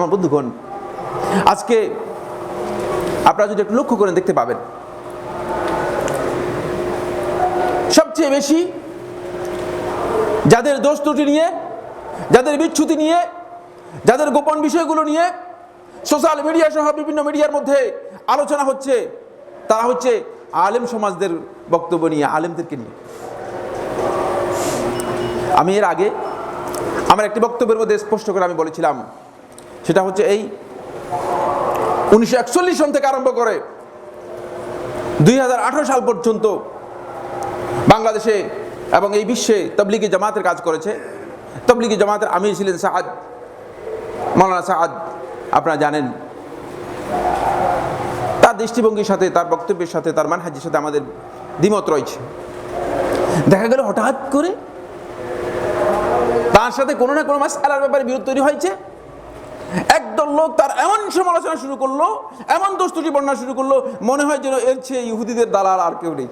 আমার বন্ধুগণ, আজকে আপনারা যদি একটু লক্ষ্য করেন দেখতে পাবেন সবচেয়ে বেশি যাদের দোষ ত্রুটি নিয়ে, যাদের বিচ্যুতি নিয়ে, যাদের গোপন বিষয়গুলো নিয়ে সোশ্যাল মিডিয়া সহ বিভিন্ন মিডিয়ার মধ্যে আলোচনা হচ্ছে, তারা হচ্ছে আলেম সমাজদের বক্তব্য নিয়ে, আলেমদেরকে নিয়ে। আমি এর আগে আমার একটি বক্তব্যের মধ্যে স্পষ্ট করে আমি বলেছিলাম, সেটা হচ্ছে এই 1941 সন থেকে আরম্ভ করে 2018 সাল পর্যন্ত বাংলাদেশে এবং এই বিশ্বে তবলিগি জামাতের কাজ করেছে। তবলিগি জামাতের আমির ছিলেন সাআদ, মাওলানা সাআদ, আপনারা জানেন। তার দৃষ্টিভঙ্গির সাথে, তার বক্তব্যের সাথে, তার মানহাজের সাথে আমাদের দ্বিমত রয়েছে। দেখা গেল হঠাৎ করে তার সাথে কোনো না কোনো মাসআলার ব্যাপারে বিরোধ তৈরি হয়েছে। একদল লোক তার এমন সমালোচনা শুরু করলো, এমন দোষ ত্রুটি বর্ণনা শুরু করলো, মনে হয় যেন এর চেয়ে ইহুদিদের দালাল আর কেউ নেই।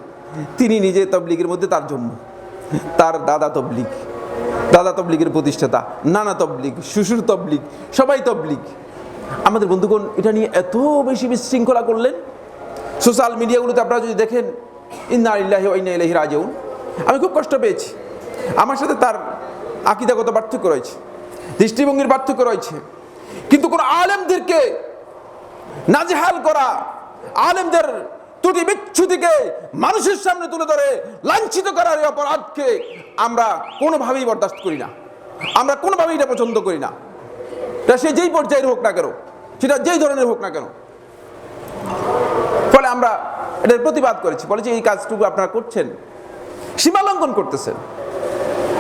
তিনি নিজে তবলিগের মধ্যে তার জন্ম, তার দাদা তবলিগ, দাদা তবলিগের প্রতিষ্ঠাতা, নানা তবলিগ, শ্বশুর তবলিগ, সবাই তবলিগ। আমাদের বন্ধুগণ এটা নিয়ে এত বেশি বিশৃঙ্খলা করলেন। সোশ্যাল মিডিয়াগুলোতে আপনারা যদি দেখেন, ইন্না লিল্লাহি ওয়া ইন্না ইলাইহি রাজিউন, আমি খুব কষ্ট পেয়েছি। আমার সাথে তার আকীদাগত পার্থক্য রয়েছে, দৃষ্টিভঙ্গির পার্থক্য রয়েছে, কিন্তু কোন আলেমদেরকে নাজেহাল করা, আলেমদের ত্রুটি বিচ্যুতিকে মানুষের সামনে তুলে ধরে লাঞ্ছিত করার এই অপরাধকে আমরা কোনোভাবেই বরদাস্ত করি না, আমরা কোনোভাবেই এটা পছন্দ করি না। এটা সে যেই পর্যায়ের হোক না কেন, সেটা যেই ধরনের হোক না কেন। ফলে আমরা এটার প্রতিবাদ করেছি, বলেছি এই কাজটুকু আপনারা করছেন, সীমালঙ্ঘন করতেছেন,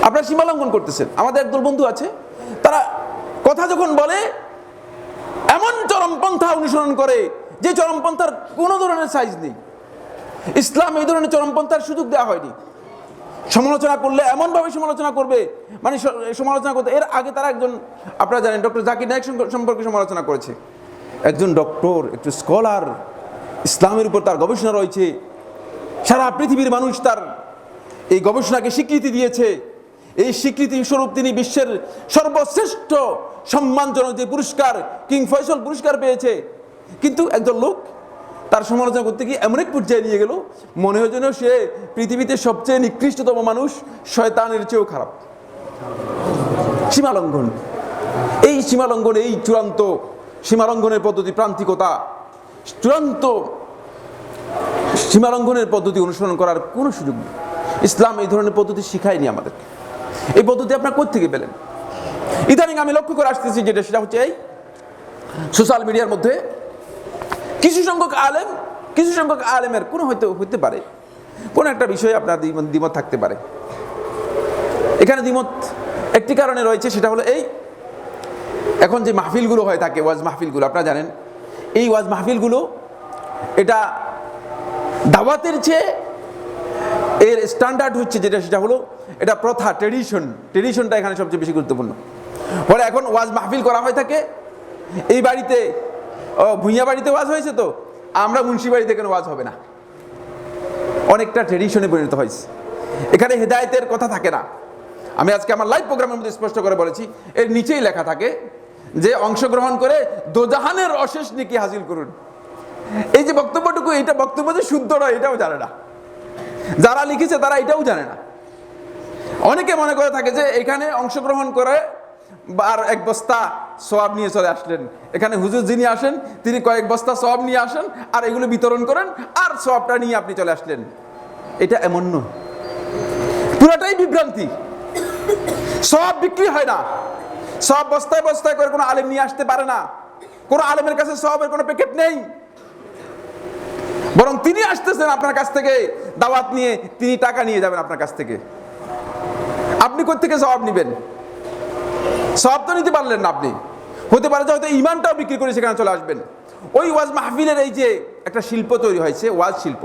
আপনারা সীমালঙ্ঘন করতেছেন। আমাদের একদল বন্ধু আছে, তারা কথা যখন বলে এমন চরমপন্থা অনুসরণ করে যে চরমপন্থার কোনো ধরনের সাইজ নেই। ইসলাম এই ধরনের চরমপন্থার সুযোগ দেওয়া হয়নি। সমালোচনা করলে এমনভাবে সমালোচনা করবে, মানে সমালোচনা করতে। এর আগে তারা একজন, আপনারা জানেন, ডক্টর জাকির নায়েক সম্পর্কে সমালোচনা করেছে। একজন ডক্টর, একটু স্কলার, ইসলামের উপর তার গবেষণা রয়েছে, সারা পৃথিবীর মানুষ তার এই গবেষণাকে স্বীকৃতি দিয়েছে। এই স্বীকৃতি স্বরূপ তিনি বিশ্বের সর্বশ্রেষ্ঠ সম্মানজনক যে পুরস্কার, কিং ফয়সল পুরস্কার পেয়েছে। কিন্তু একজন লোক তার সমালোচনা করতে গিয়ে এমন এক পর্যায়ে নিয়ে গেল, মনে হয় যেন সে পৃথিবীতে সবচেয়ে নিকৃষ্টতম মানুষ, শয়তানের চেয়েও খারাপ। সীমালঙ্ঘন, এই সীমালঙ্ঘন, এই চূড়ান্ত সীমালঙ্ঘনের পদ্ধতি, প্রান্তিকতা, চূড়ান্ত সীমালঙ্ঘনের পদ্ধতি অনুসরণ করার কোনো সুযোগ নেই। ইসলাম এই ধরনের পদ্ধতি শিখায়নি আমাদেরকে। এই পদ্ধতি আপনারা কোত্থেকে পেলেন? ইদানিং আমি লক্ষ্য করে আসতেছি যেটা, সেটা হচ্ছে এই সোশ্যাল মিডিয়ার মধ্যে কিছু সংখ্যক আলেমের কোনো হইতে পারে কোনো একটা বিষয়ে আপনার দ্বিমত থাকতে পারে। এখানে দ্বিমত একটি কারণে রয়েছে, সেটা হলো এই, এখন যে মাহফিলগুলো হয়ে থাকে, ওয়াজ মাহফিলগুলো, আপনারা জানেন এই ওয়াজ মাহফিলগুলো এটা দাওয়াতের চেয়ে এর স্ট্যান্ডার্ড হচ্ছে যেটা, সেটা হলো এটা প্রথা, ট্রেডিশনটা এখানে সবচেয়ে বেশি গুরুত্বপূর্ণ। ফলে এখন ওয়াজ মাহফিল করা হয়ে থাকে, এই বাড়িতে ভুঁইয়া বাড়িতে ওয়াজ হয়েছে, তো আমরা মুন্সি বাড়িতে কেন ওয়াজ হবে না? অনেকটা ট্রেডিশনে পরিণত হয়েছে। এখানে হেদায়েতের কথা থাকে না। আমি আজকে আমার লাইভ প্রোগ্রামের মধ্যে স্পষ্ট করে বলেছি, এর নিচেই লেখা থাকে যে অংশগ্রহণ করে দোজাহানের অশেষ নেকি হাসিল করুন। এই যে বক্তব্যটুকু, এটা বক্তব্য যে শুদ্ধ নয় এটাও জানে না, যারা লিখেছে তারা এটাও জানে না। অনেকে মনে করে থাকে যে এখানে অংশগ্রহণ করে আর এক বস্তা সওয়াব নিয়ে চলে আসলেন। এখানে হুজুর যিনি আসেন তিনি কয়েক বস্তা সওয়াব নিয়ে আসেন আর এগুলো বিতরণ করেন আর সওয়াবটা নিয়ে আপনি চলে আসলেন। এটা এমন নয়, পুরোটাই বিভ্রান্তি। সওয়াব বিক্রি হয় না, সওয়াব বস্তায় বস্তায় করে কোনো আলেম নিয়ে আসতে পারে না। কোনো আলেমের কাছে সওয়াবের কোনো প্যাকেট নেই, বরং তিনি আসতেছেন আপনার কাছ থেকে দাওয়াত নিয়ে, তিনি টাকা নিয়ে যাবেন আপনার কাছ থেকে। আপনি কোত্থেকে সওয়াব নেবেন? সওয়াব তো নিতে পারলেন না আপনি। হতে পারে যে হয়তো ইমানটাও বিক্রি করে সেখানে চলে আসবেন। ওই ওয়াজ মাহফিলের এই যে একটা শিল্প তৈরি হয়েছে, ওয়াজ শিল্প,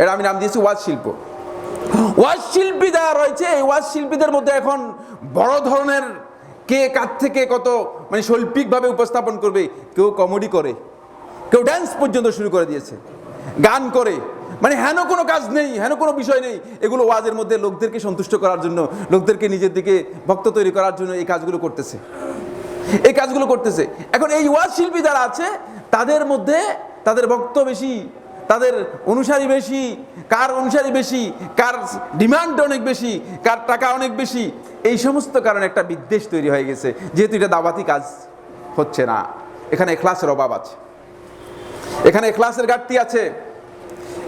এটা আমি নাম দিয়েছি ওয়াজ শিল্প। ওয়াজ শিল্পী যারা রয়েছে, এই ওয়াজ শিল্পীদের মধ্যে এখন বড় ধরনের কে কার থেকে কত মানে শৈল্পিকভাবে উপস্থাপন করবে, কেউ কমেডি করে, কেউ ড্যান্স পর্যন্ত শুরু করে দিয়েছে, গান করে, মানে হেন কোনো কাজ নেই, হেন কোনো বিষয় নেই। এগুলো ওয়াজের মধ্যে লোকদেরকে সন্তুষ্ট করার জন্য, লোকদেরকে নিজের দিকে ভক্ত তৈরি করার জন্য এই কাজগুলো করতেছে। এই কাজগুলো করতেছে। এখন এই ওয়াজ শিল্পী যারা আছে তাদের মধ্যে তাদের ভক্ত বেশি, তাদের অনুসারী বেশি, কার অনুসারী বেশি, কার ডিমান্ড অনেক বেশি, কার টাকা অনেক বেশি, এই সমস্ত কারণে একটা বিদ্বেষ তৈরি হয়ে গেছে। যেহেতু এটা দাওয়াতি কাজ হচ্ছে না, এখানে ইখলাসের অভাব আছে, এখানে ইখলাসের ঘাটতি আছে,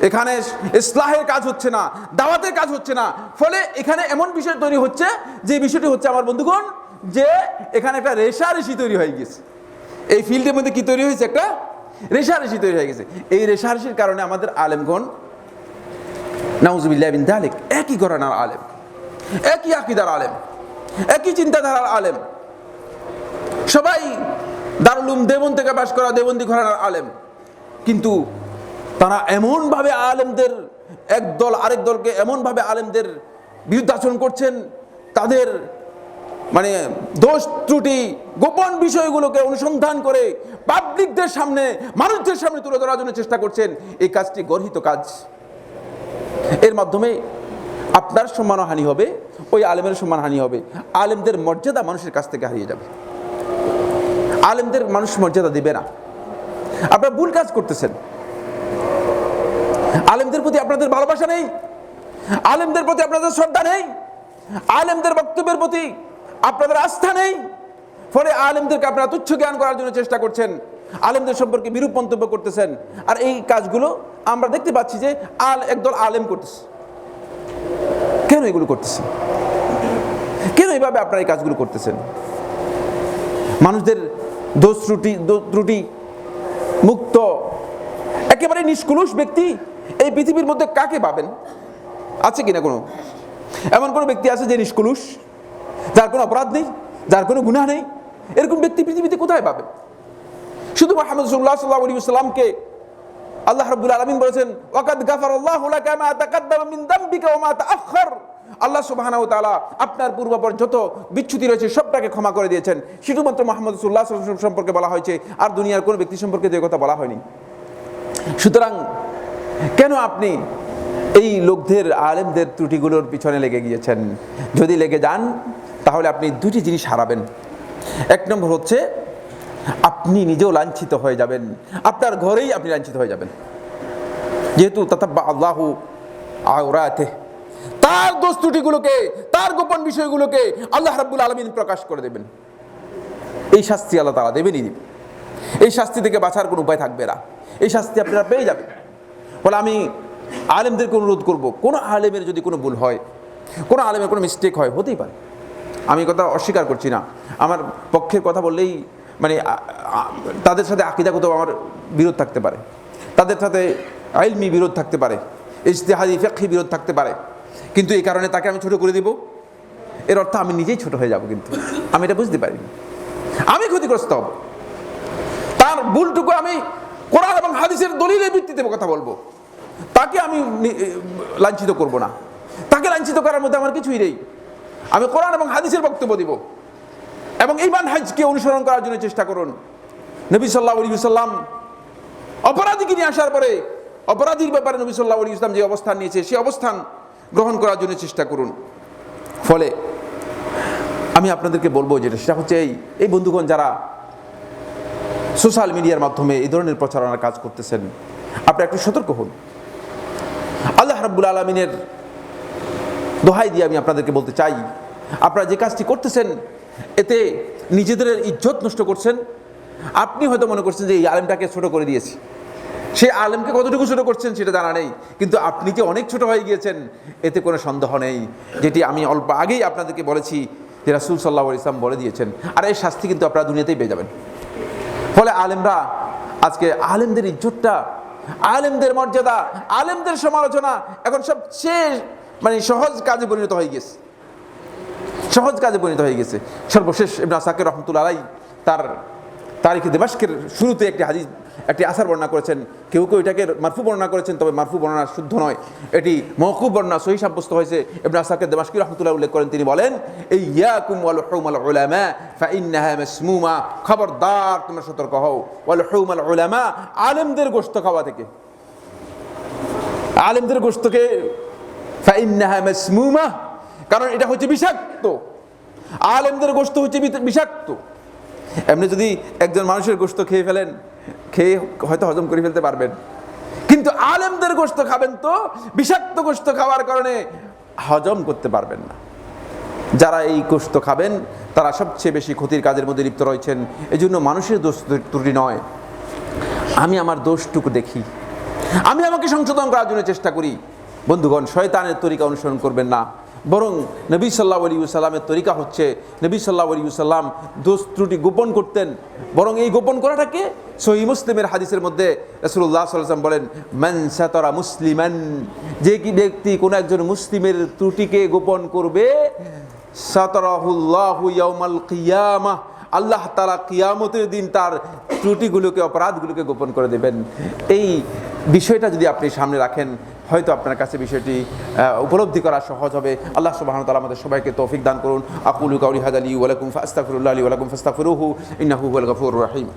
এখানে ইসলাহের কাজ হচ্ছে না, দাওয়াতের কাজ হচ্ছে না। ফলে এখানে এমন বিষয় তৈরি হচ্ছে যে বিষয়টি হচ্ছে আমার বন্ধুগণ, যে এখানে একটা রেষারেষি তৈরি হয়ে গেছে। এই ফিল্ডের মধ্যে কি তৈরি হয়েছে? একটা রেষারেষি তৈরি হয়ে গেছে। এই রেষারেষির কারণে আমাদের আলেমগণ নাউজুবিল্লাহ মিন যালিক একই ঘরানার আলেম, একই আকীদার আলেম, একই চিন্তাধারার আলেম, সবাই দারুল উলুম দেওবন্দ থেকে পাশ করা দেওবন্দি ঘরানার আলেম, কিন্তু তারা এমনভাবে আলেমদের একদল আরেক দলকে এমনভাবে আলেমদের বিরুদ্ধে আচরণ করছেন, তাদের মানে দোষ ত্রুটি গোপন বিষয়গুলোকে অনুসন্ধান করে পাবলিকদের সামনে, মানুষদের সামনে তুলে ধরার জন্য চেষ্টা করছেন। এই কাজটি গর্হিত কাজ। এর মাধ্যমে আপনার সম্মানহানি হবে, ওই আলেমের সম্মানহানি হবে, আলেমদের মর্যাদা মানুষের কাছ থেকে হারিয়ে যাবে, আলেমদের মানুষ মর্যাদা দিবে না। আপনারা ভুল কাজ করতেছেন। আলেমদের প্রতি আপনাদের ভালোবাসা নেই, আলেমদের প্রতি আপনাদের শ্রদ্ধা নেই, আলেমদের বক্তব্যের প্রতি আপনাদের আস্থা নেই। ফলে আলেমদেরকে আপনারা তুচ্ছ জ্ঞান করার জন্য চেষ্টা করছেন, আলেমদের সম্পর্কে বিরূপ মন্তব্য করতেছেন। আর এই কাজগুলো আমরা দেখতে পাচ্ছি যে একদল আলেম করতেছে। কেন এগুলো করতেছেন? কেন এইভাবে আপনারা এই কাজগুলো করতেছেন? মানুষদের দোষ ত্রুটি মুক্ত একেবারে নিষ্কলুষ ব্যক্তি এই পৃথিবীর মধ্যে কাকে পাবেন? আছে কিনা কোনো এমন কোনো ব্যক্তি আছে যে নিষ্কলুষ, যার কোনো অপরাধ নেই, যার কোনো গুনাহ নেই? এরকম ব্যক্তি পৃথিবীতে কোথায় পাবেন? শুধু মুহাম্মদ সাল্লাল্লাহু আলাইহি ওয়াসাল্লামকে আল্লাহ রাব্বুল আলামিন বলেছেন, ওয়াকাদ গাফারাল্লাহু লাকা মা তাকাদ্দামা মিন যামবিকা ওয়া মা তাআখার। আল্লাহ সুবহানাহু ওয়া তাআলা আপনার পূর্বাপর যত বিচ্যুতি রয়েছে সবটাকে ক্ষমা করে দিয়েছেন। শুধুমাত্র মুহাম্মদ সাল্লাল্লাহু আলাইহি ওয়াসাল্লাম সম্পর্কে বলা হয়েছে, আর দুনিয়ার কোনো ব্যক্তি সম্পর্কে যে কথা বলা হয়নি। সুতরাং কেন আপনি এই লোকদের আলেমদের ত্রুটিগুলোর পিছনে লেগে গিয়েছেন? যদি লেগে যান তাহলে আপনি দুটি জিনিস হারাবেন। এক নম্বর হচ্ছে আপনি নিজেও লাঞ্ছিত হয়ে যাবেন, আপনার ঘরেই আপনি লাঞ্ছিত হয়ে যাবেন। যেহেতু তাতাব্বা আল্লাহু আওরাতিহি, তার দোষ ত্রুটিগুলোকে, তার গোপন বিষয়গুলোকে আল্লাহ রাব্বুল আলামিন প্রকাশ করে দেবেন। এই শাস্তি আল্লাহ তাআলা দেবেনই দিবেন। এই শাস্তি থেকে বাঁচার কোনো উপায় থাকবে না, এই শাস্তি আপনারা পেয়ে যাবেন। ফলে আমি আলেমদেরকে অনুরোধ করব, কোনো আলেমের যদি কোনো ভুল হয়, কোনো আলেমের কোনো মিস্টেক হয়, হতেই পারে, আমি কথা অস্বীকার করছি না। আমার পক্ষের কথা বললেই মানে তাদের সাথে আকীদাগত আমার বিরোধ থাকতে পারে, তাদের সাথে ইলমি বিরোধ থাকতে পারে, ইজতিহাদি ফিকহি বিরোধ থাকতে পারে, কিন্তু এই কারণে তাকে আমি ছোট করে দিব, এর অর্থ আমি নিজেই ছোট হয়ে যাব। কিন্তু আমি এটা বুঝতে পারি, আমি ক্ষতিগ্রস্ত হব। তার ভুলটুকু আমি কোরআন এবং হাদিসের দলিলের ভিত্তিতে কথা বলবো, তাকে আমি লাঞ্ছিত করব না। তাকে লাঞ্ছিত করার মধ্যে আমার কিছুই নেই। আমি কোরআন এবং হাদিসের বক্তব্য দিব এবং এই মানহাজকে অনুসরণ করার জন্য চেষ্টা করুন। নবী সাল্লাল্লাহু আলাইহি ওয়াসাল্লাম অপরাধীকে নিয়ে আসার পরে অপরাধীর ব্যাপারে নবী সাল্লাল্লাহু আলাইহি ওয়াসাল্লাম যে অবস্থান নিয়েছে সেই অবস্থান গ্রহণ করার জন্য চেষ্টা করুন। ফলে আমি আপনাদেরকে বলবো যেটা, সেটা হচ্ছে এই বন্ধুগণ যারা সোশ্যাল মিডিয়ার মাধ্যমে এই ধরনের প্রচারণার কাজ করতেছেন, আপনারা একটু সতর্ক হন। আল্লাহ রাব্বুল আলামিনের দোহাই দিয়ে আমি আপনাদেরকে বলতে চাই, আপনারা যে কাজটি করতেছেন এতে নিজেদের ইজ্জত নষ্ট করছেন। আপনি হয়তো মনে করছেন যে এই আলেমটাকে ছোট করে দিয়েছি, সেই আলেমকে কতটুকু ছোট করছেন সেটা জানা নেই, কিন্তু আপনি যে অনেক ছোট হয়ে গিয়েছেন এতে কোনো সন্দেহ নেই। যেটি আমি অল্প আগেই আপনাদেরকে বলেছি যে রাসূল সাল্লাল্লাহু আলাইহি ওয়াসাল্লাম বলে দিয়েছেন, আর এই শাস্তি কিন্তু আপনারা দুনিয়াতেই পেয়ে যাবেন। ফলে আলেমরা আজকে আলেমদের ইজ্জতটা, আলেমদের মর্যাদা, আলেমদের সমালোচনা এখন সবচেয়ে মানে সহজ কাজে পরিণত হয়ে গেছে, সহজ কাজে পরিণত হয়ে গেছে। সর্বশেষ ইবনে আসাকির রাহমাতুল্লাহ আলাইহি তার তারিখে দিমাশকের শুরুতে একটি আসার বর্ণনা করেছেন। কেউ কেউ এটাকে মারফু বর্ণনা করেছেন, তবে মারফু বর্ণনা শুদ্ধ নয়, এটি মওকুফ বর্ণনা সহি সাব্যস্ত হয়েছে। ইবনে আসাকির দিমাশকি রাহমাতুল্লাহ উল্লেখ করেন, তিনি বলেন, ইয়াকুম ওয়া লুহুমাল উলামা ফাইন্নাহা মাসমুমা, খবরদার তোমরা সতর্ক হও, ওয়া লুহুমাল উলামা, আলেমদের গোশত খাওয়া থেকে, আলেমদের গোশতকে ফাইন্নাহা মাসমুমা, কারণ এটা হচ্ছে বিষাক্ত। আলেমদের গোশত হচ্ছে বিষাক্ত। এমনি যদি একজন মানুষের গোশত খেয়ে ফেলেন, খেয়ে হয়তো হজম করে ফেলতে পারবেন, কিন্তু আলেমদের গোশত খাবেন তো বিষাক্ত গোশত খাওয়ার কারণে হজম করতে পারবেন না। যারা এই গোশত খাবেন তারা সবচেয়ে বেশি ক্ষতির কাজের মধ্যে লিপ্ত রয়েছেন। এই জন্য মানুষের দোষ ত্রুটি নয়, আমি আমার দোষটুকু দেখি, আমি আমাকে সংশোধন করার জন্য চেষ্টা করি। বন্ধুগণ, শয়তানের তরিকা অনুসরণ করবেন না, বরং নবী সাল্লাল্লাহু আলাইহি ওয়াসাল্লামের তরিকা হচ্ছে, নবী সাল্লাল্লাহু আলাইহি ওয়াসাল্লাম দোষ ত্রুটি গোপন করতেন, বরং এই গোপন করাটাকে সহিহ মুসলিমের হাদিসের মধ্যে রাসূলুল্লাহ সাল্লাল্লাহু আলাইহি ওয়াসাল্লাম বলেন, মান সাতারা মুসলিমান, যে কি ব্যক্তি কোনো একজন মুসলিমের ত্রুটিকে গোপন করবে, সাতারাহুল্লাহু ইয়াউমাল কিয়ামাহ, আল্লাহ তাআলা কিয়ামতের দিন তার ত্রুটিগুলোকে, অপরাধগুলোকে গোপন করে দেবেন। এই বিষয়টা যদি আপনি সামনে রাখেন, হয়তো আপনার কাছে বিষয়টি উপলব্ধি করা সহজ হবে। আল্লাহ সুবহানাহু ওয়া তাআলা আমাদের সবাইকে তৌফিক দান করুন। আকুলু কাউলি হাদা লি ওয়া লাকুম ফাস্তাগফিরুল্লাহ লি ওয়া লাকুম ফাস্তাগফিরুহু ইন্নাহু হুয়াল গফুরুর রহিম।